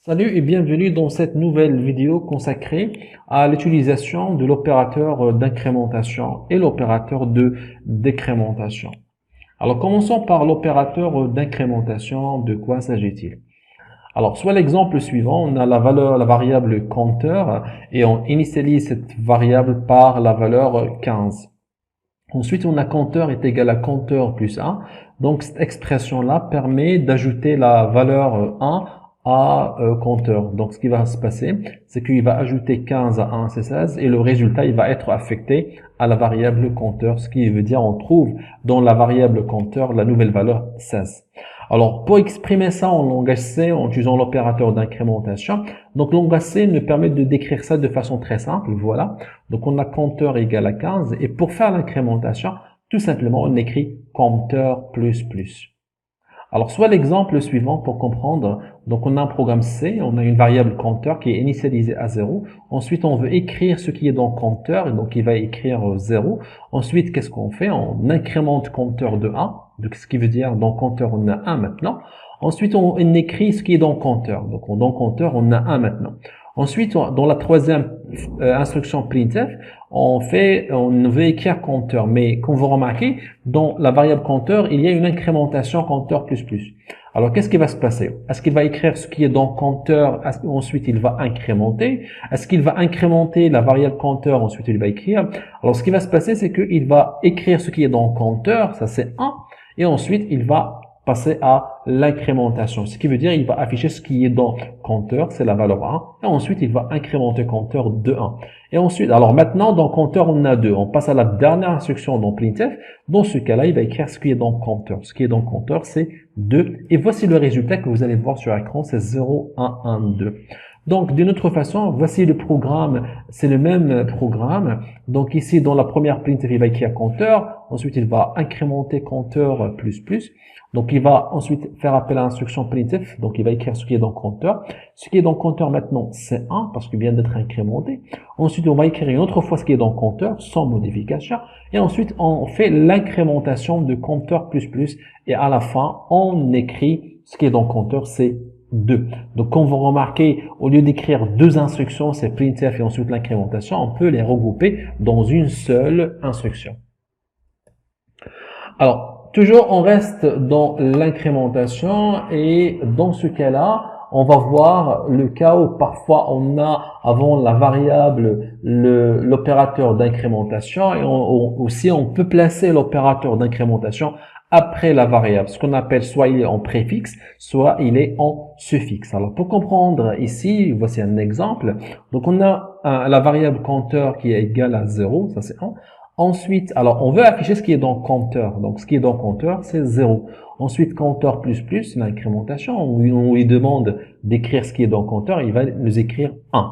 Salut et bienvenue dans cette nouvelle vidéo consacrée à l'utilisation de l'opérateur d'incrémentation et l'opérateur de décrémentation. Alors commençons par l'opérateur d'incrémentation. De quoi s'agit-il? Alors soit l'exemple suivant, on a la variable compteur et on initialise cette variable par la valeur 15. Ensuite, on a compteur est égal à compteur plus 1. Donc, cette expression-là permet d'ajouter la valeur 1 à compteur. Donc, ce qui va se passer, c'est qu'il va ajouter 15 à 1, c'est 16, et le résultat, il va être affecté à la variable compteur, ce qui veut dire on trouve dans la variable compteur la nouvelle valeur 16. Alors, pour exprimer ça en langage C, en utilisant l'opérateur d'incrémentation, donc langage C nous permet de décrire ça de façon très simple, voilà. Donc, on a compteur égal à 15, et pour faire l'incrémentation, tout simplement, on écrit compteur plus plus. Alors, soit l'exemple suivant pour comprendre. Donc, on a un programme C, on a une variable compteur qui est initialisée à 0. Ensuite, on veut écrire ce qui est dans compteur, et donc il va écrire 0. Ensuite, qu'est-ce qu'on fait? On incrémente compteur de 1, donc ce qui veut dire dans compteur, on a 1 maintenant. Ensuite, on écrit ce qui est dans compteur. Donc, dans compteur, on a 1 maintenant. Ensuite, dans la troisième instruction printf, on veut écrire compteur, mais comme vous remarquez, dans la variable compteur, il y a une incrémentation compteur plus plus. Alors, qu'est-ce qui va se passer? Est-ce qu'il va écrire ce qui est dans compteur, ensuite il va incrémenter? Est-ce qu'il va incrémenter la variable compteur, ensuite il va écrire? Alors, ce qui va se passer, c'est qu'il va écrire ce qui est dans compteur, ça c'est 1, et ensuite il va passer à l'incrémentation, ce qui veut dire il va afficher ce qui est dans compteur, c'est la valeur 1, et ensuite il va incrémenter compteur de 1. Et ensuite, alors maintenant dans compteur on a 2, on passe à la dernière instruction dans printf. Dans ce cas-là, il va écrire ce qui est dans compteur. Ce qui est dans compteur, c'est 2, et voici le résultat que vous allez voir sur l'écran, c'est 0, 1, 1, 2. Donc, d'une autre façon, voici le programme, c'est le même programme. Donc ici, dans la première printf, il va écrire compteur, ensuite il va incrémenter compteur plus plus. Donc il va ensuite faire appel à l'instruction printf, donc il va écrire ce qui est dans compteur. Ce qui est dans compteur maintenant, c'est 1, parce qu'il vient d'être incrémenté. Ensuite, on va écrire une autre fois ce qui est dans compteur, sans modification. Et ensuite, on fait l'incrémentation de compteur plus plus, et à la fin, on écrit ce qui est dans compteur, c'est 2. Donc, comme vous remarquez, au lieu d'écrire deux instructions, c'est printf et ensuite l'incrémentation, on peut les regrouper dans une seule instruction. Alors, toujours, on reste dans l'incrémentation et dans ce cas-là, on va voir le cas où parfois on a avant la variable l'opérateur d'incrémentation et aussi on peut placer l'opérateur d'incrémentation après la variable, ce qu'on appelle soit il est en préfixe, soit il est en suffixe. Alors pour comprendre ici, voici un exemple. Donc on a la variable compteur qui est égale à 0, ça c'est 1. Ensuite, alors on veut afficher ce qui est dans compteur. Donc ce qui est dans compteur, c'est 0. Ensuite, compteur plus plus, l'incrémentation, où on lui demande d'écrire ce qui est dans compteur, il va nous écrire 1.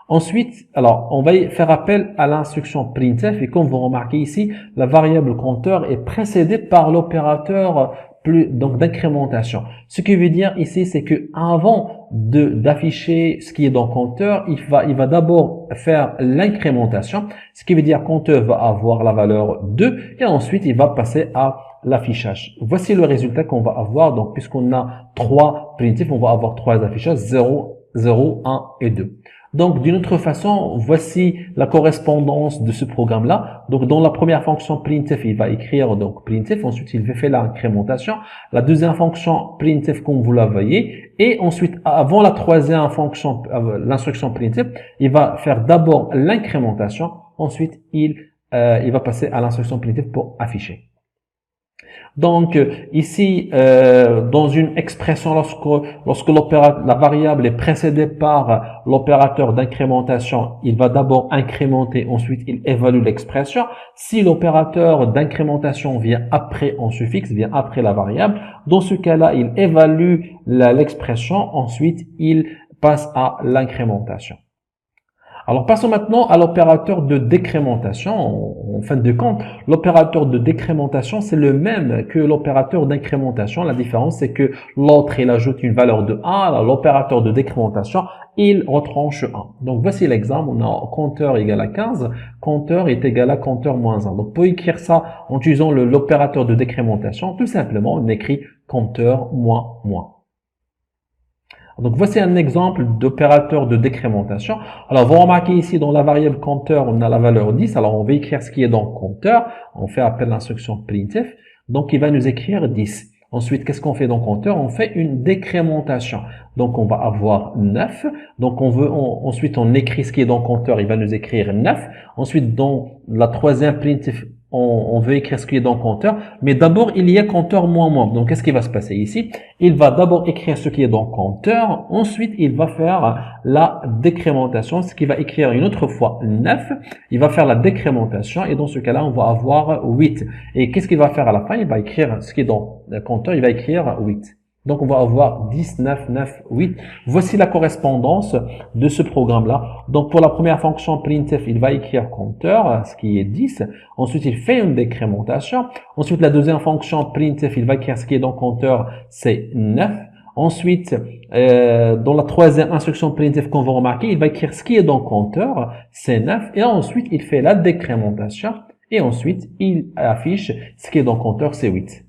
Ensuite, alors on va faire appel à l'instruction printf et comme vous remarquez ici, la variable compteur est précédée par l'opérateur donc d'incrémentation. Ce qui veut dire ici, c'est que avant d'afficher ce qui est dans compteur, il va d'abord faire l'incrémentation, ce qui veut dire compteur va avoir la valeur 2 et ensuite il va passer à l'affichage. Voici le résultat qu'on va avoir. Donc puisqu'on a 3 printf, on va avoir 3 affichages, 0, 0, 1 et 2. Donc, d'une autre façon, voici la correspondance de ce programme-là. Donc, dans la première fonction printf, il va écrire donc printf. Ensuite, il va faire l'incrémentation. La deuxième fonction printf, comme vous la voyez. Et ensuite, avant la troisième fonction, l'instruction printf, il va faire d'abord l'incrémentation. Ensuite, il va passer à l'instruction printf pour afficher. Donc ici, dans une expression, lorsque la variable est précédée par l'opérateur d'incrémentation, il va d'abord incrémenter, ensuite il évalue l'expression. Si l'opérateur d'incrémentation vient après en suffixe, vient après la variable, dans ce cas-là, il évalue l'expression, ensuite il passe à l'incrémentation. Alors, passons maintenant à l'opérateur de décrémentation. En fin de compte, l'opérateur de décrémentation, c'est le même que l'opérateur d'incrémentation. La différence, c'est que l'autre, il ajoute une valeur de 1. Alors, l'opérateur de décrémentation, il retranche 1. Donc, voici l'exemple. On a compteur égal à 15. Compteur est égal à compteur moins 1. Donc, pour écrire ça en utilisant l'opérateur de décrémentation, tout simplement, on écrit compteur moins moins. Donc, voici un exemple d'opérateur de décrémentation. Alors, vous remarquez ici, dans la variable compteur, on a la valeur 10. Alors, on va écrire ce qui est dans le compteur. On fait appel à l'instruction printf. Donc, il va nous écrire 10. Ensuite, qu'est-ce qu'on fait dans le compteur? On fait une décrémentation. Donc, on va avoir 9. Donc, ensuite, on écrit ce qui est dans le compteur. Il va nous écrire 9. Ensuite, dans la troisième printf, on veut écrire ce qui est dans le compteur, mais d'abord, il y a compteur moins moins. Donc, qu'est-ce qui va se passer ici? Il va d'abord écrire ce qui est dans le compteur, ensuite, il va faire la décrémentation, ce qui va écrire une autre fois 9, il va faire la décrémentation, et dans ce cas-là, on va avoir 8. Et qu'est-ce qu'il va faire à la fin? Il va écrire ce qui est dans le compteur, il va écrire 8. Donc, on va avoir 10, 9, 9, 8. Voici la correspondance de ce programme-là. Donc, pour la première fonction printf, il va écrire compteur, ce qui est 10. Ensuite, il fait une décrémentation. Ensuite, la deuxième fonction printf, il va écrire ce qui est dans le compteur, c'est 9. Ensuite, dans la troisième instruction printf qu'on va remarquer, il va écrire ce qui est dans le compteur, c'est 9. Et ensuite, il fait la décrémentation. Et ensuite, il affiche ce qui est dans le compteur, c'est 8.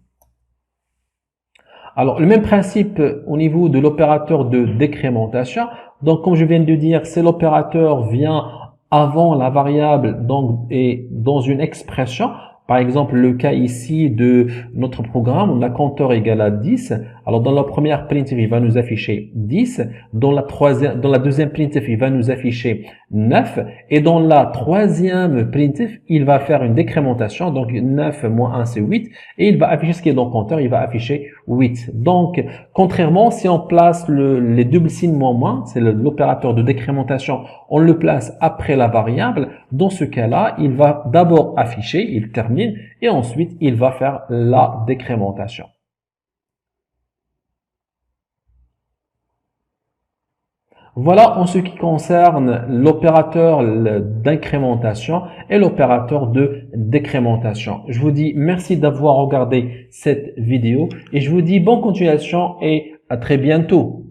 Alors, le même principe au niveau de l'opérateur de décrémentation. Donc, comme je viens de dire, c'est l'opérateur vient avant la variable donc, et dans une expression. Par exemple, le cas ici de notre programme, on a compteur égal à 10. Alors, dans la première printf, il va nous afficher 10. Dans la deuxième printf, il va nous afficher 9. Et dans la troisième printf, il va faire une décrémentation. Donc, 9 moins 1, c'est 8. Et il va afficher ce qui est dans le compteur, il va afficher 8. Donc, contrairement, si on place les doubles signes moins moins, c'est l'opérateur de décrémentation, on le place après la variable. Dans ce cas-là, il va d'abord afficher, il termine, et ensuite, il va faire la décrémentation. Voilà en ce qui concerne l'opérateur d'incrémentation et l'opérateur de décrémentation. Je vous dis merci d'avoir regardé cette vidéo et je vous dis bonne continuation et à très bientôt.